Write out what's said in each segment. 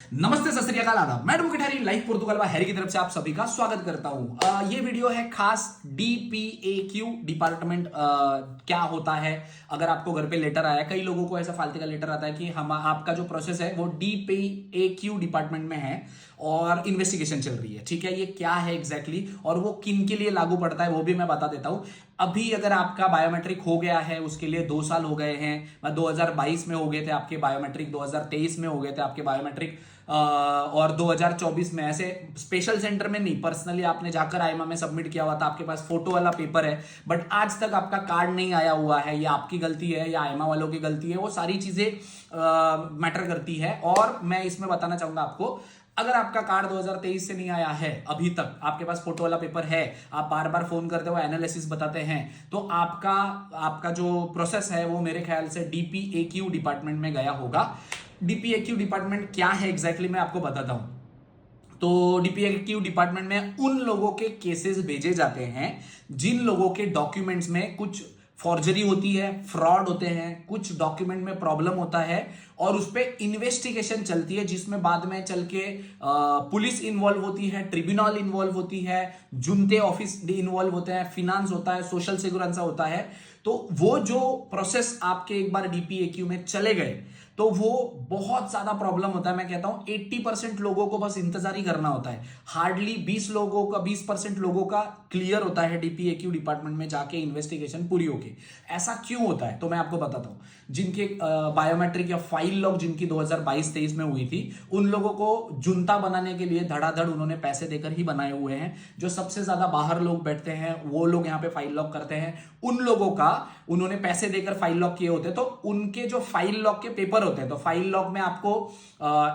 नमस्ते, सत श्री अकाल, आदाब। मैं मुकेश लाइव पोर्तुगल व हैरी की तरफ से आप सभी का स्वागत करता हूं। ये वीडियो है खास डीपीएक्यू डिपार्टमेंट। क्या होता है, अगर आपको घर पे लेटर आया, कई लोगों को ऐसा फालतू का लेटर आता है कि हम आपका जो प्रोसेस है वो डीपीएक्यू डिपार्टमेंट में है और इन्वेस्टिगेशन चल रही है। ठीक है, ये क्या है एग्जैक्टली और वो किन के लिए लागू पड़ता है वो भी मैं बता देता हूं। अभी अगर आपका बायोमेट्रिक हो गया है, उसके लिए 2 साल हो गए हैं। 2022 में हो गए थे आपके बायोमेट्रिक, 2023 में हो गए थे आपके बायोमेट्रिक, और 2024 में। ऐसे स्पेशल सेंटर में नहीं, पर्सनली आपने जाकर आईमा में सबमिट किया हुआ था, आपके पास फोटो वाला पेपर है, बट आज तक आपका कार्ड नहीं आया हुआ है, ये आपकी गलती है या आईमा वालों की गलती है, वो सारी चीजें मैटर करती है। और मैं इसमें बताना चाहूंगा आपको, अगर आपका कार्ड 2023 से नहीं आया है, अभी तक आपके पास फोटो वाला पेपर है, आप बार बार फोन करते हो, एनालिसिस बताते हैं, तो आपका जो प्रोसेस है वो मेरे ख्याल से डीपीएक्यू डिपार्टमेंट में गया होगा। डीपीएक्यू डिपार्टमेंट क्या है एग्जैक्टली मैं आपको बताता हूं। तो डीपीएक्यू डिपार्टमेंट में उन लोगों के केसेस भेजे जाते हैं जिन लोगों के डॉक्यूमेंट्स में कुछ फॉर्जरी होती है, फ्रॉड होते हैं, कुछ डॉक्यूमेंट में प्रॉब्लम होता है और उस पर इन्वेस्टिगेशन चलती है, जिसमें बाद में चल के पुलिस इन्वॉल्व होती है, ट्रिब्यूनल इन्वॉल्व होती है, जुनते ऑफिस इन्वॉल्व होते हैं, फिनांस होता है, सोशल सिक्योरेंस होता है। तो वो जो प्रोसेस आपके एक बार डीपीएक्यू में चले गए तो वो बहुत ज्यादा प्रॉब्लम होता है। मैं कहता हूं 80% लोगों को बस इंतजार ही करना होता है, हार्डली 20% लोगों का क्लियर होता है डीपीएक्यू डिपार्टमेंट में जाके इन्वेस्टिगेशन पूरी होके। ऐसा क्यों होता है तो मैं आपको बताता हूं। जिनके बायोमेट्रिक या फाइल लॉक जिनकी 2022-23 में हुई थी, उन लोगों को जुनता बनाने के लिए धड़ाधड़ उन्होंने पैसे देकर ही बनाए हुए हैं। जो सबसे ज्यादा बाहर लोग बैठते हैं वो लोग यहाँ पे फाइल लॉक करते हैं, उन लोगों का उन्होंने पैसे देकर फाइल लॉक किए होते, तो उनके जो फाइल लॉक के पेपर होते हैं, तो फाइल लॉक में आपको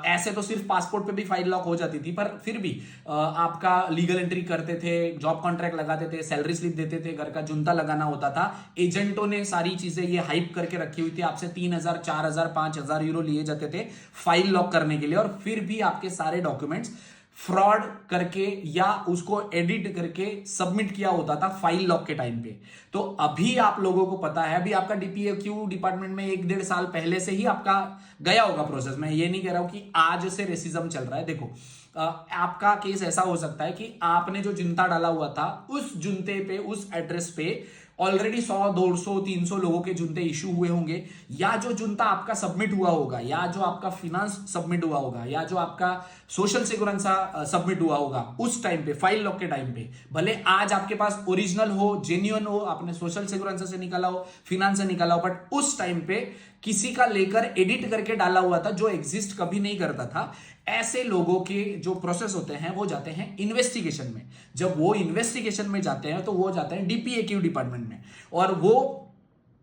ऐसे तो सिर्फ पासपोर्ट पे भी फाइल लॉक हो जाती थी, पर फिर भी आपका लीगल एंट्री करते थे, जॉब कॉन्ट्रैक्ट लगाते थे, सैलरी स्लिप देते थे, घर का जुनता लगाना होता था। एजेंटों ने सारी चीजें ये हाइप करके रखी हुई थी, आपसे 3,000, 4,000, 5,000 यूरो लिए जाते थे फाइल लॉक करने के लिए, और फिर भी आपके सारे डॉक्यूमेंट्स फ्रॉड करके या उसको एडिट करके सबमिट किया होता था फाइल लॉक के टाइम पे। तो अभी आप लोगों को पता है, अभी आपका डीपीएक्यू डिपार्टमेंट में 1-1.5 साल पहले से ही आपका गया होगा प्रोसेस। मैं ये नहीं कह रहा हूं कि आज से रेसिज्म चल रहा है। देखो, आपका केस ऐसा हो सकता है कि आपने जो जुनता डाला हुआ था उस जुनते पे, उस एड्रेस पे ऑलरेडी 100, 200, 300 लोगों के जुनते इशू हुए होंगे, या जो जुनता आपका सबमिट हुआ होगा, या जो आपका फिनांस सबमिट हुआ होगा, या जो आपका सोशल सिक्योरेंस सबमिट हुआ होगा उस टाइम पे, फाइल लॉक के टाइम पे, भले आज आपके पास ओरिजिनल हो, जेन्युइन हो, आपने सोशल सिक्योरेंस से निकाला हो, फिनांस से निकाला हो, बट उस टाइम पे किसी का लेकर एडिट करके डाला हुआ था जो एग्जिस्ट कभी नहीं करता था। ऐसे लोगों के जो प्रोसेस होते हैं वो जाते हैं इन्वेस्टिगेशन में। जब वो इन्वेस्टिगेशन में जाते हैं तो वो जाते हैं डीपीएक्यू डिपार्टमेंट में, और वो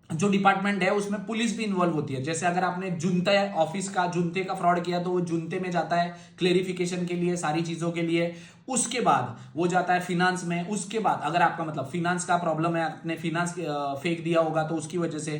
जो डिपार्टमेंट है उसमें पुलिस भी इन्वॉल्व होती है। जैसे अगर आपने जुनते ऑफिस का, जुनते का फ्रॉड किया तो वो जुनते में जाता है क्लेरिफिकेशन के लिए, सारी चीजों के लिए। उसके बाद वो जाता है फिनांस में। उसके बाद अगर आपका मतलब फिनांस का प्रॉब्लम है, आपने फिनांस फेक दिया होगा तो उसकी वजह से,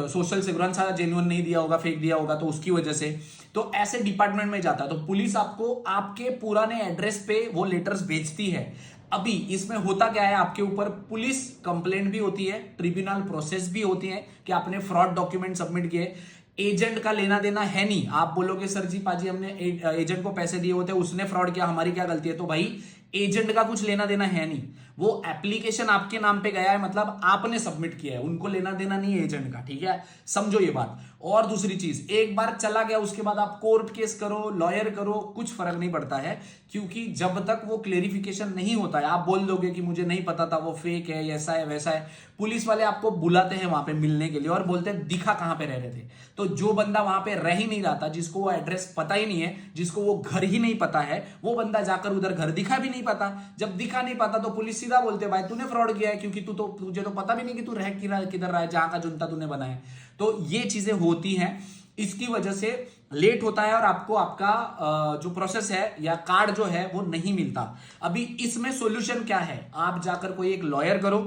सोशल सिक्योरेंस जेन्युइन नहीं दिया होगा, फेक दिया होगा तो उसकी वजह से, तो ऐसे डिपार्टमेंट में जाता है। तो पुलिस आपको आपके पुराने एड्रेस पे वो लेटर्स भेजती है। अभी इसमें होता क्या है, आपके ऊपर पुलिस कंप्लेंट भी होती है, ट्रिब्यूनल प्रोसेस भी होती है कि आपने फ्रॉड डॉक्यूमेंट सबमिट किए। एजेंट का लेना देना है नहीं। आप बोलोगे सर जी पाजी हमने एजेंट को पैसे दिए होते, उसने फ्रॉड किया, हमारी क्या गलती है? तो भाई एजेंट का कुछ लेना देना है नहीं, वो एप्लीकेशन आपके नाम पे गया है, मतलब आपने सबमिट किया है, उनको लेना देना नहीं है एजेंट का। ठीक है, समझो ये बात। और दूसरी चीज, एक बार चला गया उसके बाद आप कोर्ट केस करो, लॉयर करो, कुछ फर्क नहीं पड़ता है, क्योंकि जब तक वो क्लेरिफिकेशन नहीं होता है, आप बोल दोगे कि मुझे नहीं पता था, वो फेक है, ऐसा है, वैसा है, पुलिस वाले आपको बुलाते हैं वहां पे मिलने के लिए और बोलते हैं दिखा कहां पे रह रहे थे। तो जो बंदा वहां पे रह ही नहीं रहा था, जिसको वो एड्रेस पता ही नहीं है, जिसको वो घर ही नहीं पता है, वो बंदा जाकर उधर घर दिखा भी नहीं पाता। जब दिखा नहीं पाता तो पुलिस सीधा बोलते भाई तूने फ्रॉड किया है, क्योंकि तुझे तो पता भी नहीं कि तू रह किधर रहा है, जहां का जुनता तूने बनाया। तो ये चीजें होती हैं, इसकी वजह से लेट होता है और आपको आपका जो प्रोसेस है या कार्ड जो है वो नहीं मिलता। अभी इसमें सॉल्यूशन क्या है, आप जाकर कोई एक लॉयर करो।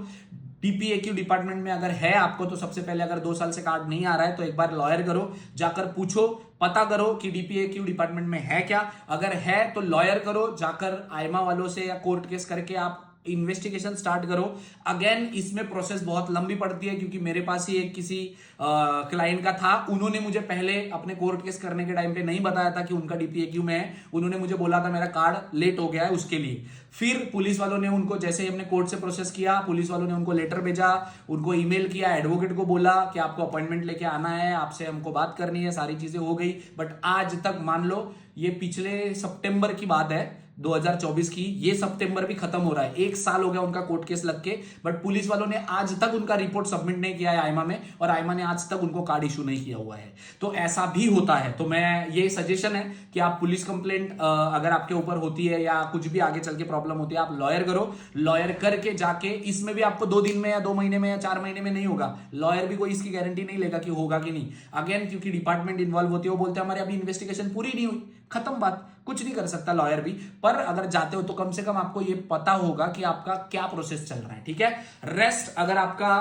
डीपीएक्यू डिपार्टमेंट में अगर है आपको तो सबसे पहले, अगर 2 साल से कार्ड नहीं आ रहा है तो एक बार लॉयर करो, जाकर पूछो, पता करो कि डीपीएक्यू डिपार्टमेंट में है क्या। अगर है तो लॉयर करो, जाकर आईमा वालों से या कोर्ट केस करके आप इन्वेस्टिगेशन स्टार्ट करो। अगेन इसमें प्रोसेस बहुत लंबी पड़ती है, क्योंकि मेरे पास ही एक किसी क्लाइंट का था, उन्होंने मुझे पहले अपने कोर्ट केस करने के टाइम पे नहीं बताया था कि उनका डीपीएक्यू में है। उन्होंने मुझे बोला था मेरा कार्ड लेट हो गया है उसके लिए। फिर पुलिस वालों ने उनको, जैसे ही हमने कोर्ट से प्रोसेस किया, पुलिस वालों ने उनको लेटर भेजा, उनको ईमेल किया, एडवोकेट को बोला कि आपको अपॉइंटमेंट लेके आना है, आपसे हमको बात करनी है, सारी चीजें हो गई। बट आज तक मान लो, ये पिछले सितंबर की बात है 2024 की, ये सितंबर भी खत्म हो रहा है, 1 साल हो गया उनका कोर्ट केस लग के, बट पुलिस वालों ने आज तक उनका रिपोर्ट सबमिट नहीं किया है आईमा में, और आईमा ने आज तक उनको कार्ड इशू नहीं किया हुआ है। तो ऐसा भी होता है। तो मैं, ये सजेशन है कि आप पुलिस कंप्लेंट अगर आपके ऊपर होती है या कुछ भी आगे चल के प्रॉब्लम होती है, आप लॉयर करो। लॉयर करके जाके, इसमें भी आपको 2 दिन में या 2 महीने में या 4 महीने में नहीं होगा। लॉयर भी कोई इसकी गारंटी नहीं लेगा कि होगा कि नहीं। अगेन, क्योंकि डिपार्टमेंट इन्वॉल्व होती है, वो बोलते हैं हमारी अभी इन्वेस्टिगेशन पूरी नहीं हुई, खत्म बात, कुछ नहीं कर सकता लॉयर भी। पर अगर जाते हो तो कम से कम आपको ये पता होगा कि आपका क्या प्रोसेस चल रहा है, ठीक है। रेस्ट, अगर आपका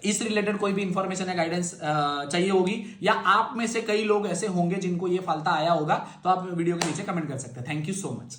इस रिलेटेड कोई भी इंफॉर्मेशन या गाइडेंस चाहिए होगी, या आप में से कई लोग ऐसे होंगे जिनको ये फालता आया होगा, तो आप वीडियो के नीचे कमेंट कर सकते हैं। Thank you so much.